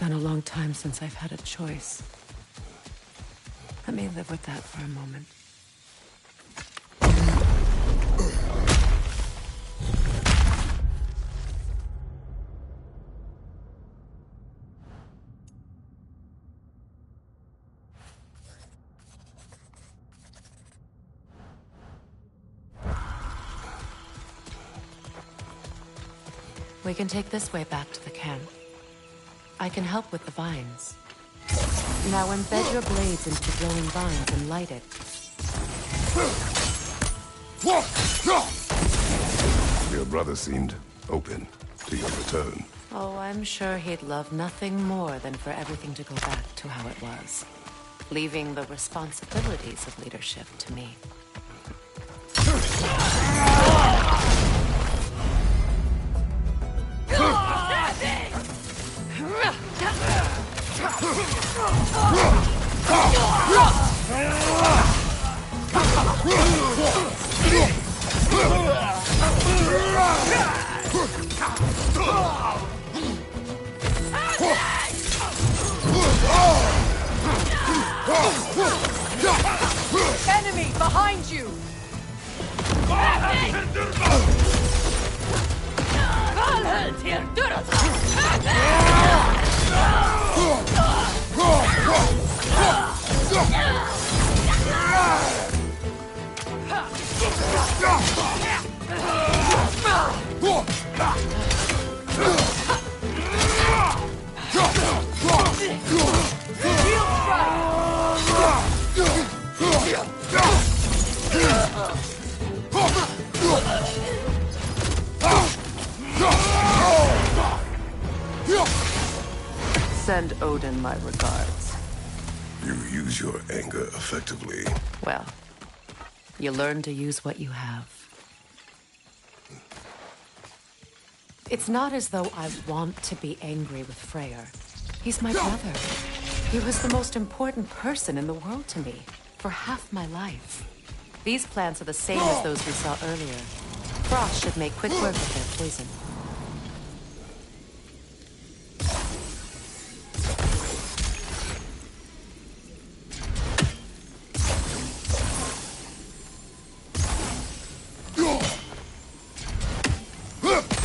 been a long time since I've had a choice. Let me live with that for a moment. We can take this way back to the camp. I can help with the vines. Now embed your blades into the glowing vines and light it. Your brother seemed open to your return. Oh, I'm sure he'd love nothing more than for everything to go back to how it was, leaving the responsibilities of leadership to me. Enemy behind you! Send Odin my regards. You use your anger effectively. Well, you learn to use what you have. It's not as though I want to be angry with Freyr. He's my brother. He was the most important person in the world to me for half my life. These plants are the same as those we saw earlier. Frost should make quick work of their poison.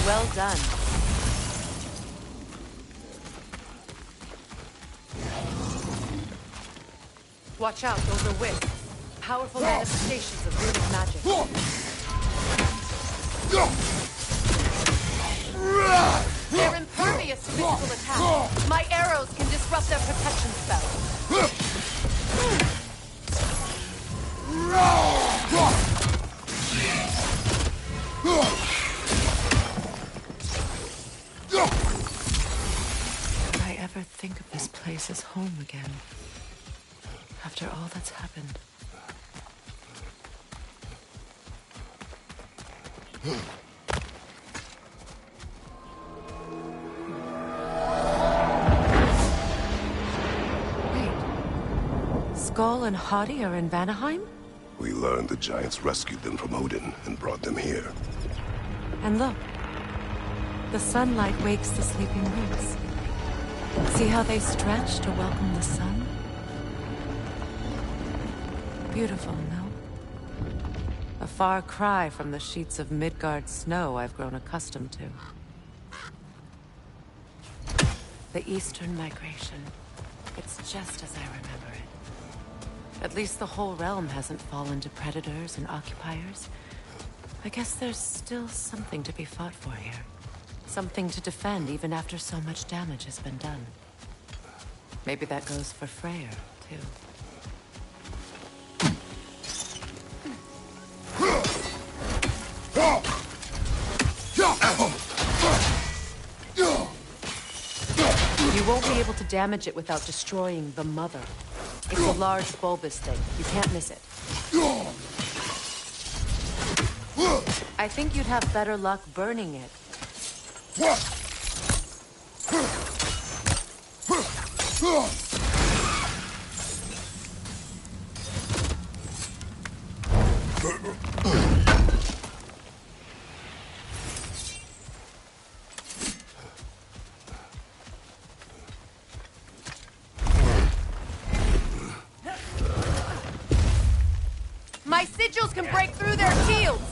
Well done. Watch out, those are wisps. Powerful manifestations of runic magic. They're impervious to physical attack. My arrows can disrupt their protection spell. Could I ever think of this place as home again? After all that's happened. Wait. Skull and Hati are in Vanaheim? We learned the giants rescued them from Odin and brought them here. And look. The sunlight wakes the sleeping roots. See how they stretch to welcome the sun? Beautiful, no? A far cry from the sheets of Midgard snow I've grown accustomed to. The Eastern Migration. It's just as I remember it. At least the whole realm hasn't fallen to predators and occupiers. I guess there's still something to be fought for here. Something to defend even after so much damage has been done. Maybe that goes for Freyr, too. You won't be able to damage it without destroying the mother. It's a large bulbous thing. You can't miss it. I think you'd have better luck burning it. sigils can break through their shields!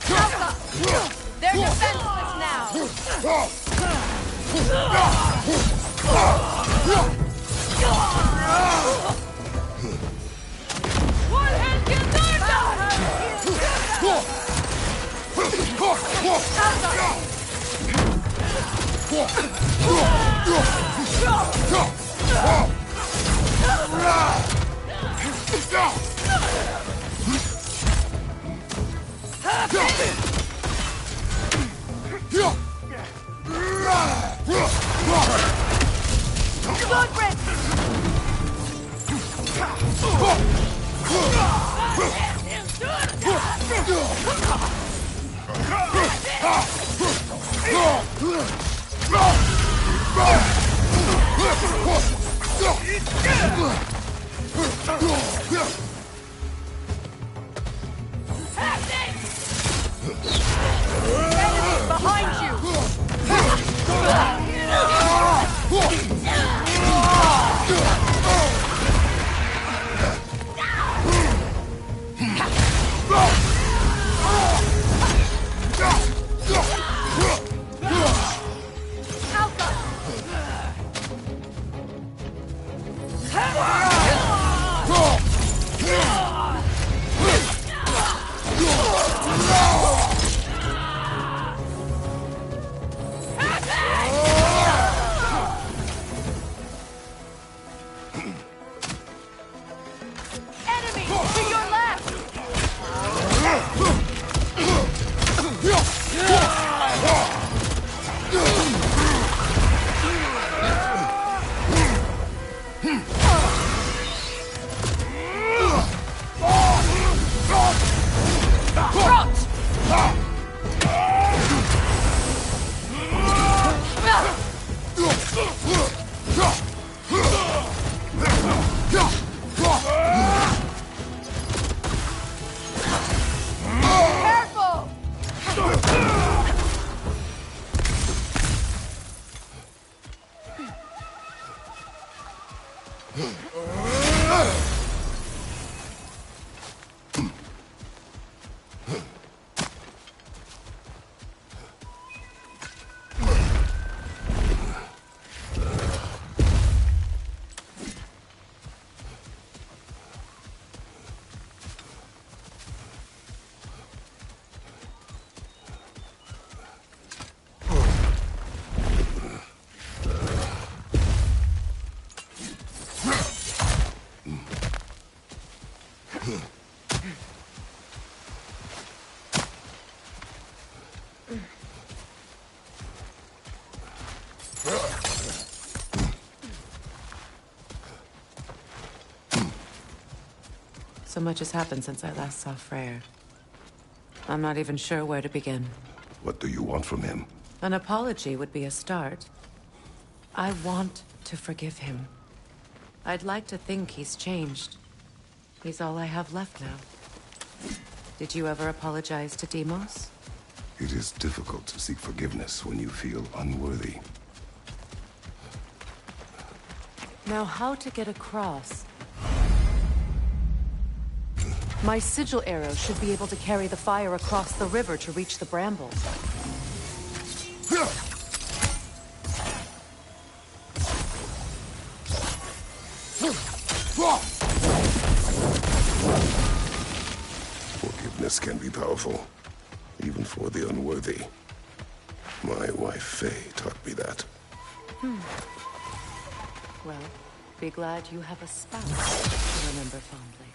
Alpha! They're defenseless now! One hand can do Enemies behind you! Enemy to your left! Careful! So much has happened since I last saw Freyr. I'm not even sure where to begin. What do you want from him? An apology would be a start. I want to forgive him. I'd like to think he's changed. He's all I have left now. Did you ever apologize to Deimos? It is difficult to seek forgiveness when you feel unworthy. Now, how to get across? My sigil arrow should be able to carry the fire across the river to reach the brambles. Forgiveness can be powerful, even for the unworthy. My wife, Faye, taught me that. Well, be glad you have a spouse to remember fondly.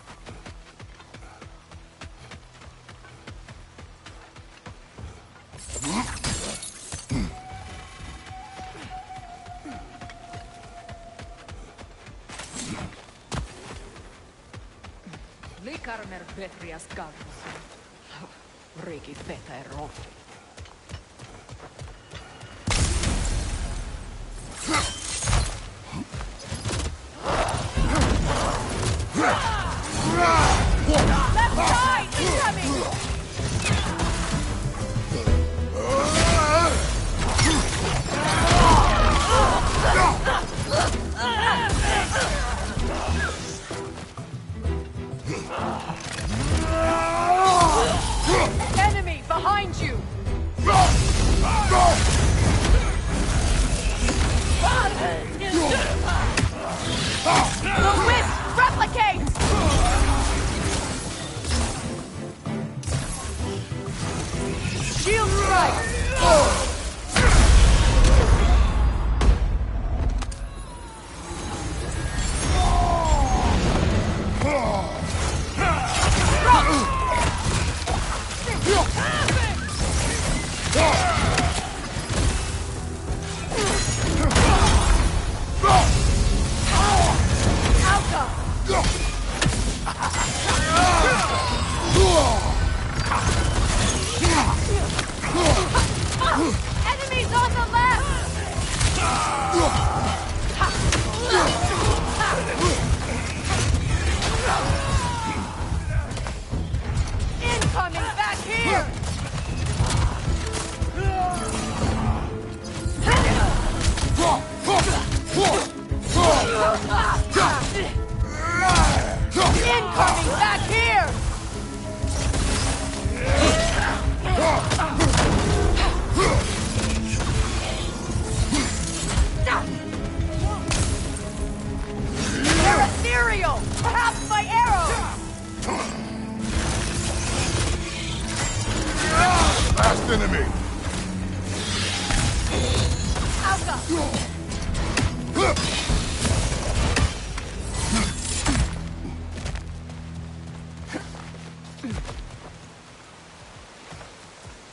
Likarmer Betrias Gardus. Riki Feta e Rofi. Left side! Incoming!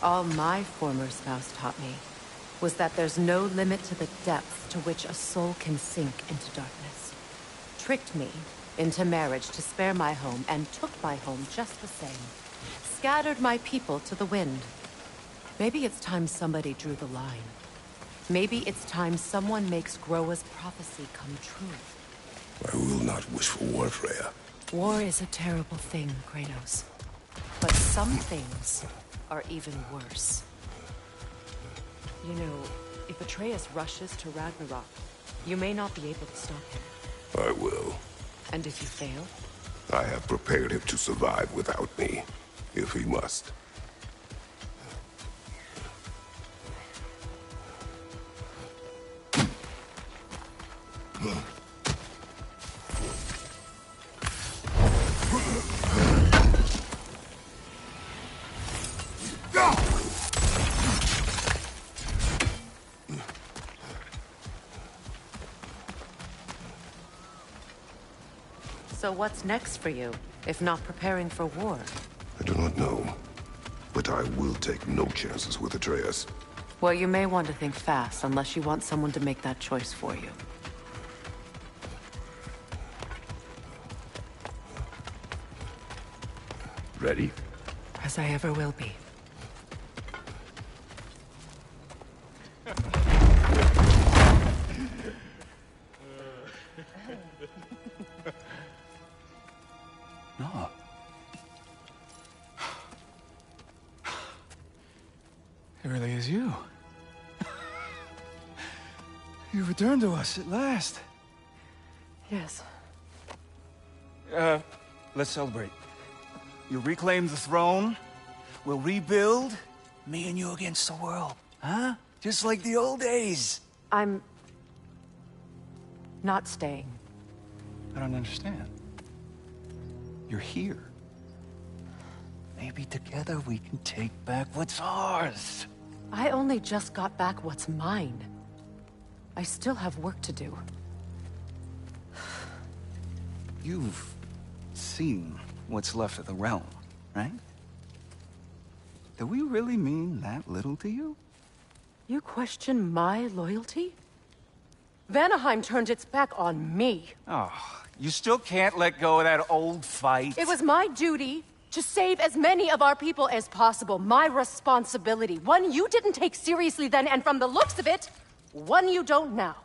All my former spouse taught me was that there's no limit to the depth to which a soul can sink into darkness. Tricked me into marriage to spare my home, and took my home just the same. Scattered my people to the wind. Maybe it's time somebody drew the line. Maybe it's time someone makes Groa's prophecy come true. I will not wish for war, Freya. War is a terrible thing, Kratos. But some things are even worse. You know, if Atreus rushes to Ragnarok, you may not be able to stop him. I will. And if you fail? I have prepared him to survive without me, if he must. So what's next for you, if not preparing for war? I do not know, but I will take no chances with Atreus. Well, you may want to think fast, unless you want someone to make that choice for you. Ready? As I ever will be. No. It really is you. You returned to us at last. Yes. Let's celebrate. You reclaim the throne. We'll rebuild. Me and you against the world. Huh? Just like the old days. I'm... not staying. I don't understand. You're here. Maybe together we can take back what's ours. I only just got back what's mine. I still have work to do. You've seen what's left of the realm, right? Do we really mean that little to you? You question my loyalty? Vanaheim turned its back on me. Oh, you still can't let go of that old fight. It was my duty to save as many of our people as possible. My responsibility. One you didn't take seriously then, and from the looks of it, one you don't now.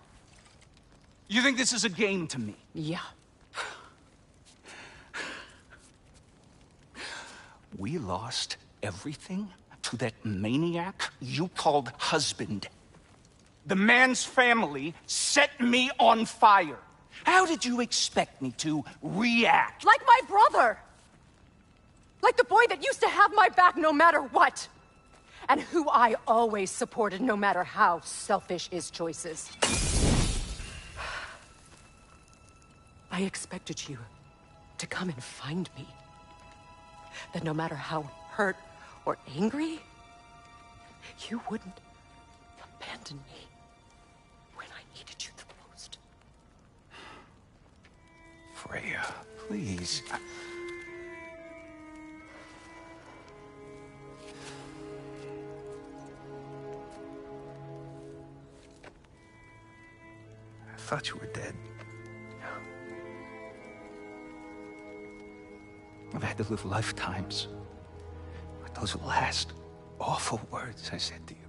You think this is a game to me? Yeah. We lost everything to that maniac you called husband. The man's family set me on fire. How did you expect me to react? Like my brother! Like the boy that used to have my back no matter what! And who I always supported no matter how selfish his choices. I expected you to come and find me. That no matter how hurt or angry, you wouldn't abandon me when I needed you the most. Freya, please. I thought you were dead. I've had to live lifetimes with those last awful words I said to you.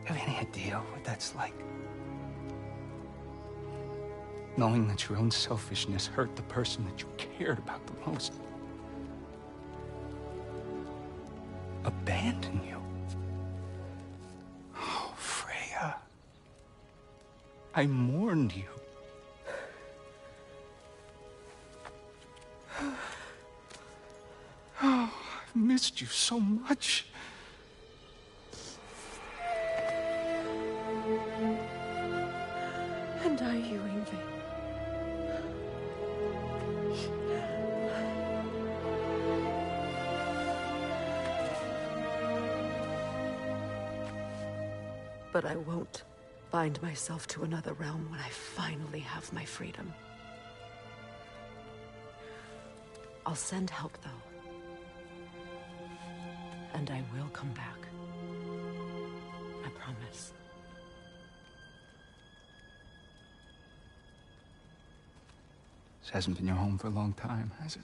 Have any idea what that's like? Knowing that your own selfishness hurt the person that you cared about the most. Abandon you. Oh, Freya. I mourned you. Oh, I've missed you so much. And I you, Ingvi. But I won't bind myself to another realm when I finally have my freedom. I'll send help, though. And I will come back. I promise. This hasn't been your home for a long time, has it?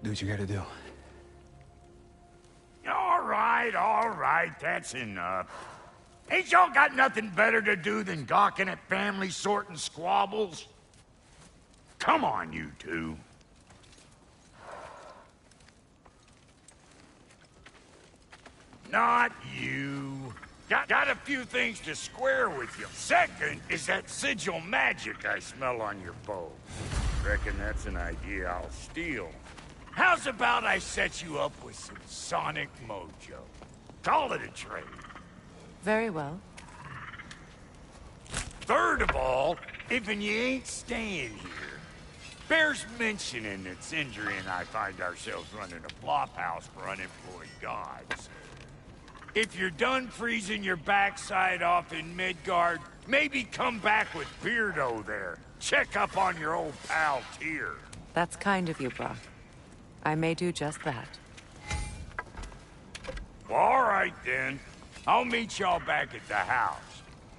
Do what you gotta do. All right, that's enough. Ain't y'all got nothing better to do than gawking at family sorting squabbles? Come on, you two. Not you. Got a few things to square with you. Second is that sigil magic I smell on your bow. Reckon that's an idea I'll steal. How's about I set you up with some sonic mojo? Call it a trade. Very well. Third of all, if you ain't staying here, bears mentioning that Sindri and I find ourselves running a flop house for unemployed gods. If you're done freezing your backside off in Midgard, maybe come back with Beardo there. Check up on your old pal Tyr. That's kind of you, Brock. I may do just that. All right, then. I'll meet y'all back at the house.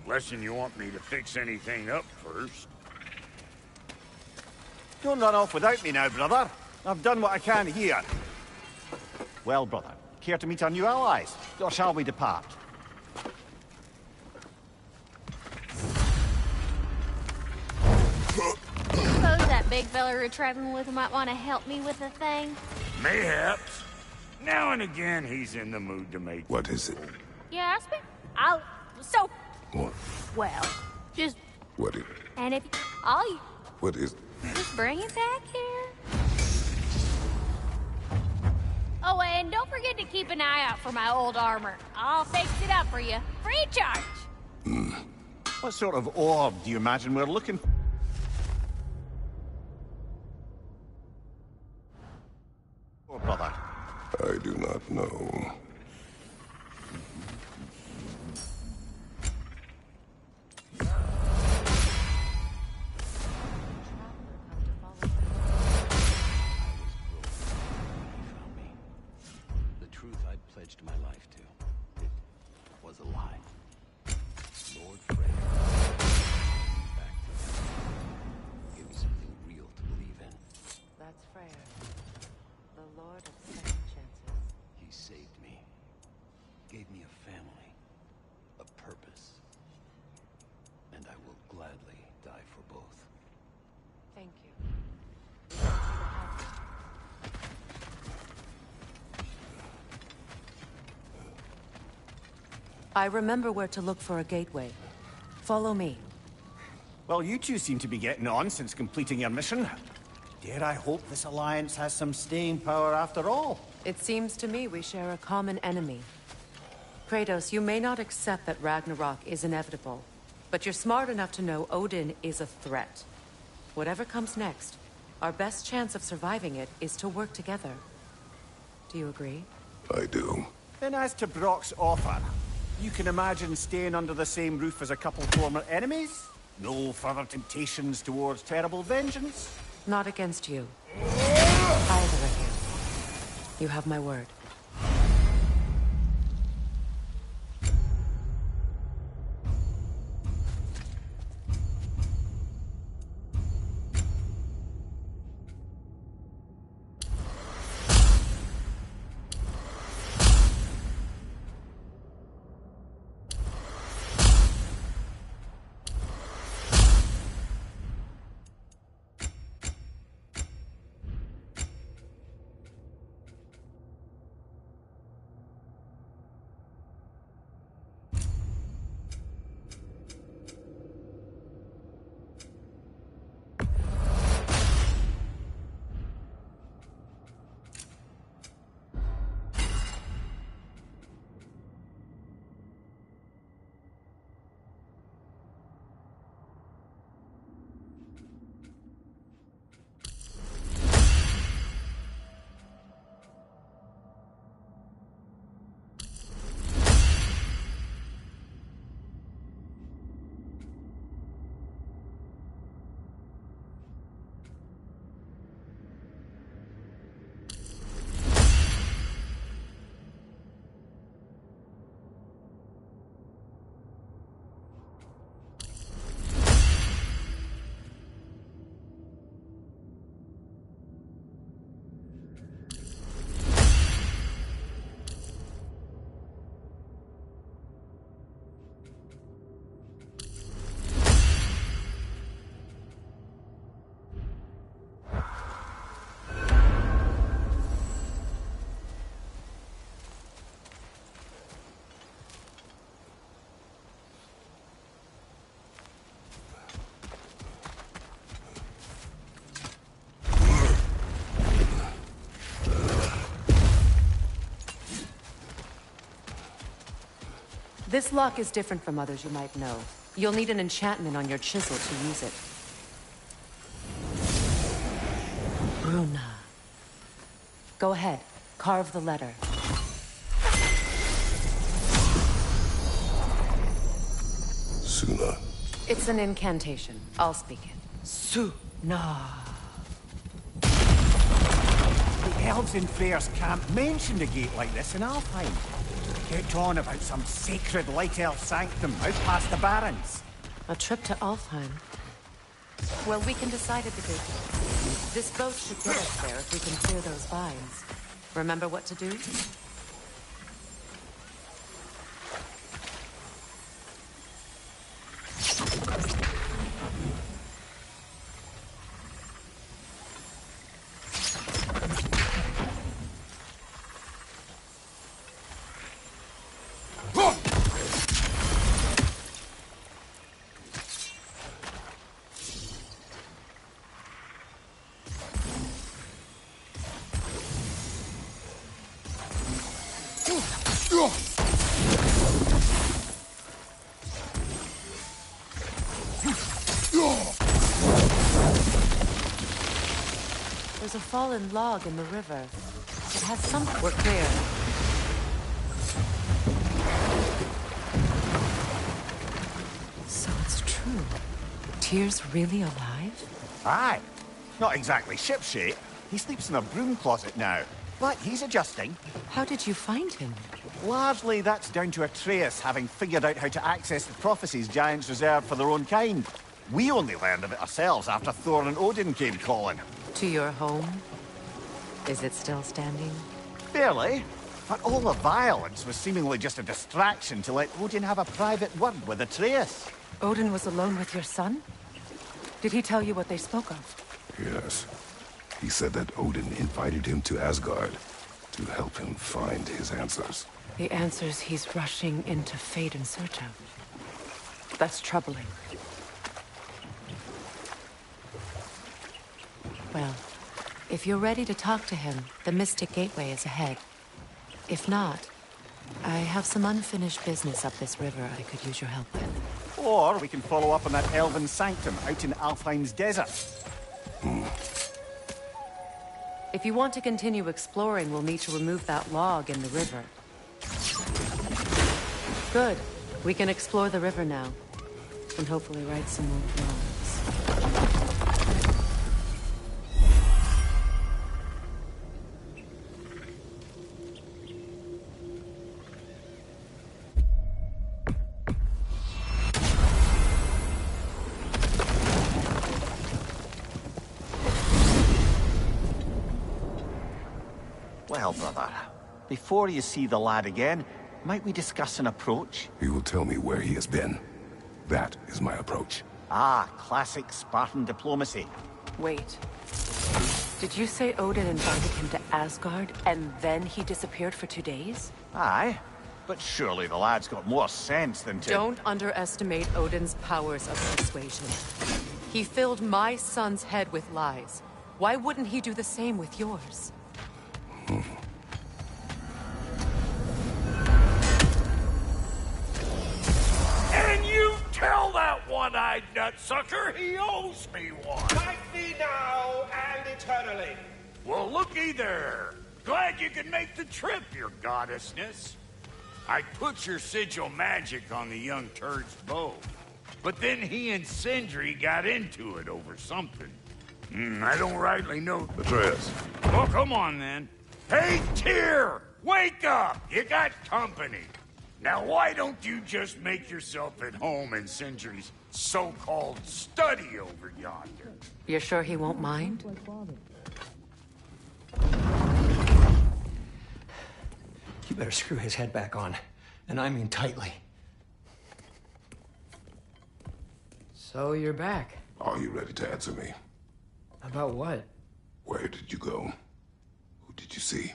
Unless you want me to fix anything up first. Don't run off without me now, brother. I've done what I can here. Well, brother, care to meet our new allies? Or shall we depart? Suppose that big fella we're traveling with might want to help me with a thing. Mayhaps. Now and again, he's in the mood to make... What is it? Yeah, I'll... So... What? Well, just... What is... And if... All you... What is... Just bring it back here. Oh, and don't forget to keep an eye out for my old armor. I'll fix it up for you. Free charge. What sort of orb do you imagine we're looking for? Oh, brother. I do not know. The truth I'd pledged my life to. It was a lie. Lord Frey. Back to him. Give me something real to believe in. That's Freyr, the Lord of Second Chances. He saved me. Gave me a family. A purpose. And I will gladly die for both. Thank you. I remember where to look for a gateway. Follow me. Well, you two seem to be getting on since completing your mission. Dare I hope this alliance has some staying power after all? It seems to me we share a common enemy. Kratos, you may not accept that Ragnarok is inevitable, but you're smart enough to know Odin is a threat. Whatever comes next, our best chance of surviving it is to work together. Do you agree? I do. Then as to Brock's offer, you can imagine staying under the same roof as a couple former enemies? No further temptations towards terrible vengeance? Not against you. Either of you. You have my word. This lock is different from others you might know. You'll need an enchantment on your chisel to use it. Bruna. Go ahead. Carve the letter. Suna. It's an incantation. I'll speak it. Suna. The elves in Freyr's camp mentioned a gate like this in Alfheim. Kept on about some sacred light elf sanctum out past the Barrens. A trip to Alfheim. Well, we can decide at the gate. This boat should get us there if we can clear those vines. Remember what to do? There's a fallen log in the river. It has something. We're clear. So it's true. Tyr's really alive? Aye. Not exactly shipshape. He sleeps in a broom closet now. But he's adjusting. How did you find him? Largely, that's down to Atreus having figured out how to access the prophecies giants reserved for their own kind. We only learned of it ourselves after Thor and Odin came calling. To your home? Is it still standing? Barely. But all the violence was seemingly just a distraction to let Odin have a private word with Atreus. Odin was alone with your son? Did he tell you what they spoke of? Yes. He said that Odin invited him to Asgard to help him find his answers. The answers he's rushing into fate in search of. That's troubling. Well, if you're ready to talk to him, the Mystic Gateway is ahead. If not, I have some unfinished business up this river I could use your help with. Or we can follow up on that elven sanctum out in Alfheim's desert. If you want to continue exploring, we'll need to remove that log in the river. Good. We can explore the river now. And hopefully right some more wrongs. Well, brother, before you see the lad again, might we discuss an approach? He will tell me where he has been. That is my approach. Ah, classic Spartan diplomacy. Wait. Did you say Odin invited him to Asgard, and then he disappeared for 2 days? Aye, but surely the lad's got more sense than to... Don't underestimate Odin's powers of persuasion. He filled my son's head with lies. Why wouldn't he do the same with yours? And you tell that one-eyed nutsucker he owes me one. Fight me now and eternally. Well, looky there. Glad you could make the trip, your goddessness. I put your sigil magic on the young turd's bow, but then he and Sindri got into it over something. I don't rightly know. Atreus. Well, come on then. Hey, Tyr! Wake up! You got company. Now, why don't you just make yourself at home in Sindri's so-called study over yonder? You're sure he won't mind? You better screw his head back on. And I mean tightly. So you're back. Are you ready to answer me? About what? Where did you go? Who did you see?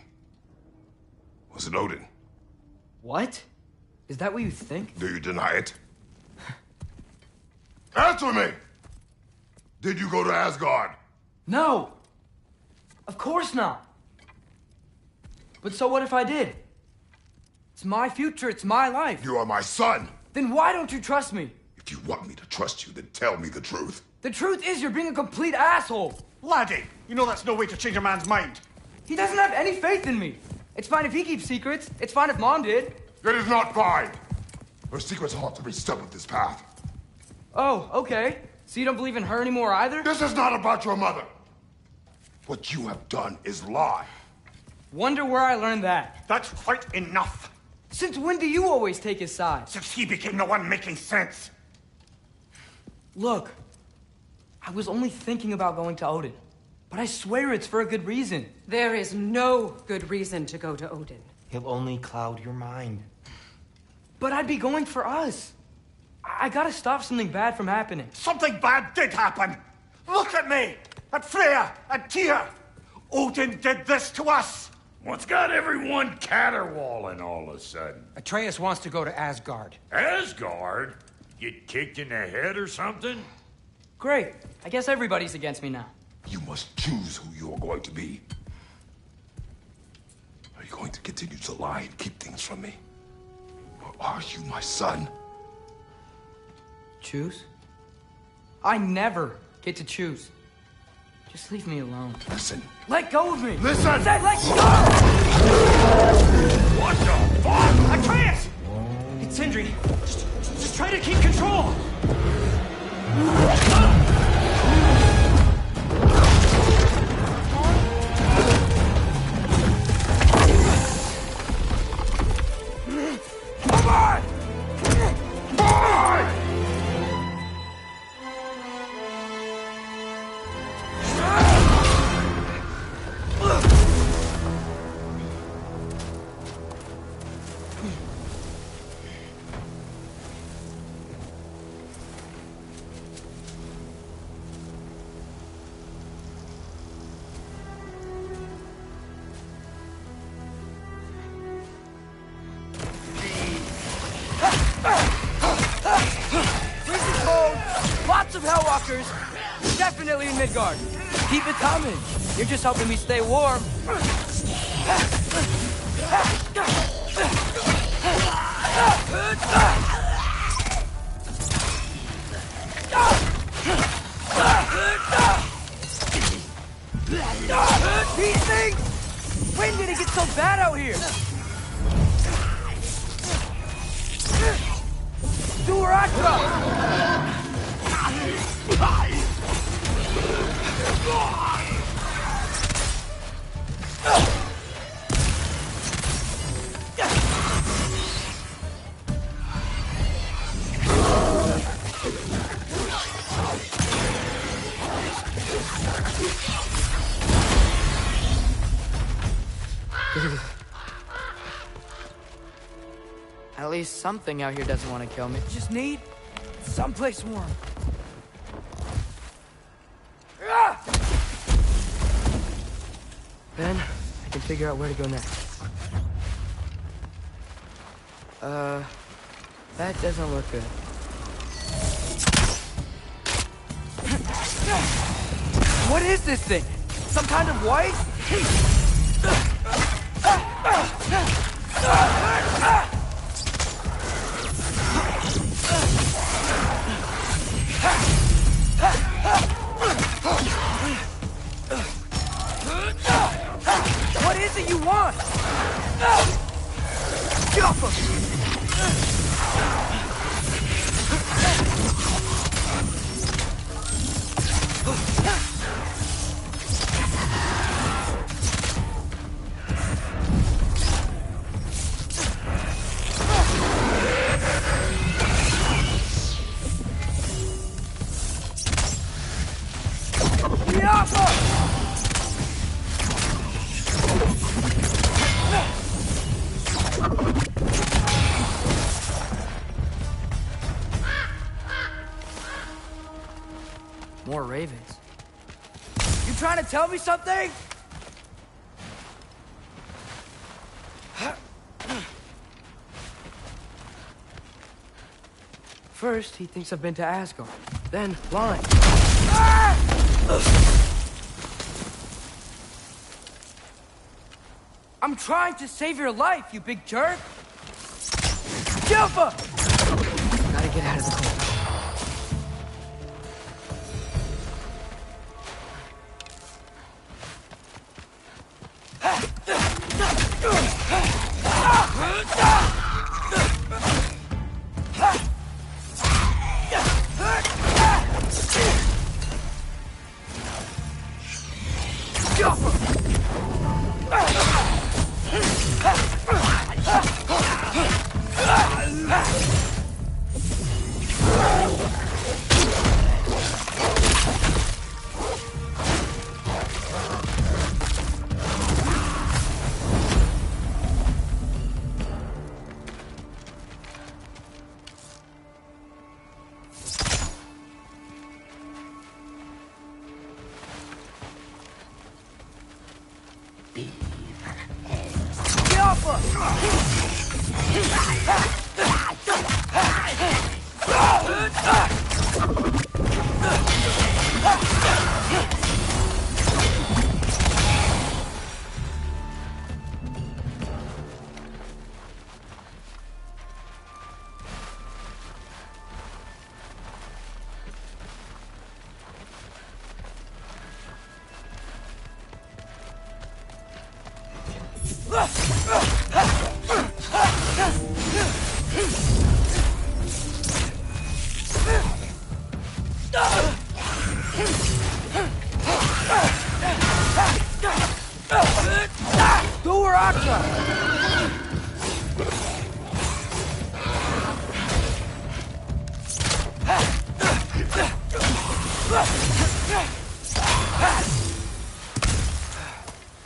Was it Odin? What? Is that what you think? Do you deny it? Answer me! Did you go to Asgard? No! Of course not! But so what if I did? It's my future, it's my life. You are my son! Then why don't you trust me? If you want me to trust you, then tell me the truth. The truth is you're being a complete asshole. Laddie, you know that's no way to change a man's mind. He doesn't have any faith in me. It's fine if he keeps secrets. It's fine if Mom did. It is not fine! Her secrets ought to be step of this path. Oh, okay. So you don't believe in her anymore either? This is not about your mother! What you have done is lie. Wonder where I learned that. That's quite enough. Since when do you always take his side? Since he became the one making sense. Look, I was only thinking about going to Odin. But I swear it's for a good reason. There is no good reason to go to Odin. He'll only cloud your mind. But I'd be going for us. I gotta stop something bad from happening. Something bad did happen. Look at me, at Freya, at Tyr. Odin did this to us. What's got everyone caterwauling all of a sudden? Atreus wants to go to Asgard. Asgard? Get kicked in the head or something? Great. I guess everybody's against me now. You must choose who you are going to be. Are you going to continue to lie and keep things from me? Or are you my son? Choose? I never get to choose. Just leave me alone. Listen. Let go of me! Listen! I said let go! What the fuck? Atreus! It's Sindri. Just try to keep control. Come on! Boy! Freezing cold, lots of Hellwalkers, definitely in Midgard. Keep it coming. You're just helping me stay warm. These things! When did it get so bad out here? Duraka! At least something out here doesn't want to kill me. Just need someplace warm. Then I can figure out where to go next. That doesn't look good. What is this thing? Some kind of white? What is it you want? Get off of me! More ravens. You trying to tell me something? First, he thinks I've been to Asgard. Then, lying. I'm trying to save your life, you big jerk! Jumper! Gotta get out of the cold.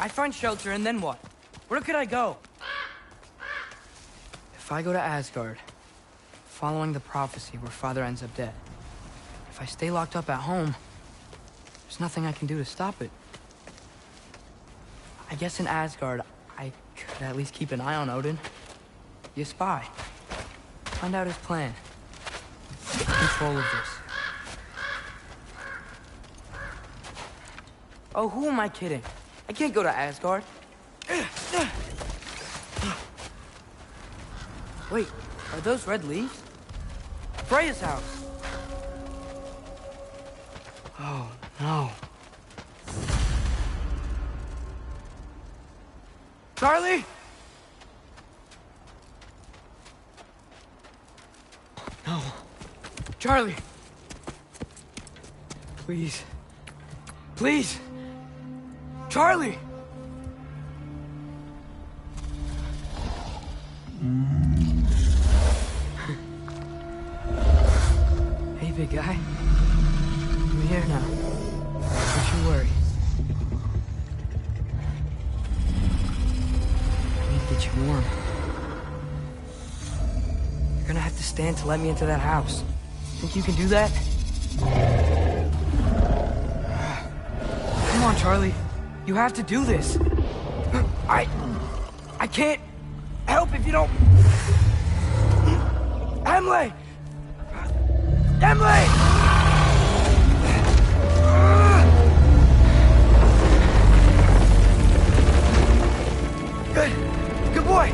I'd find shelter, and then what? Where could I go? If I go to Asgard, following the prophecy where Father ends up dead, if I stay locked up at home, there's nothing I can do to stop it. I guess in Asgard, I could at least keep an eye on Odin. Be a spy. Find out his plan. Take control of this. Oh, who am I kidding? I can't go to Asgard. Wait, are those red leaves? Freya's house! Oh, no. Charlie? No. Charlie! Please. Please! Charlie! Hey, big guy. I'm here now. Don't you worry. I need to get you warm. You're gonna have to stand to let me into that house. Think you can do that? Come on, Charlie. You have to do this. I can't help if you don't... Emily! Emily! Good boy.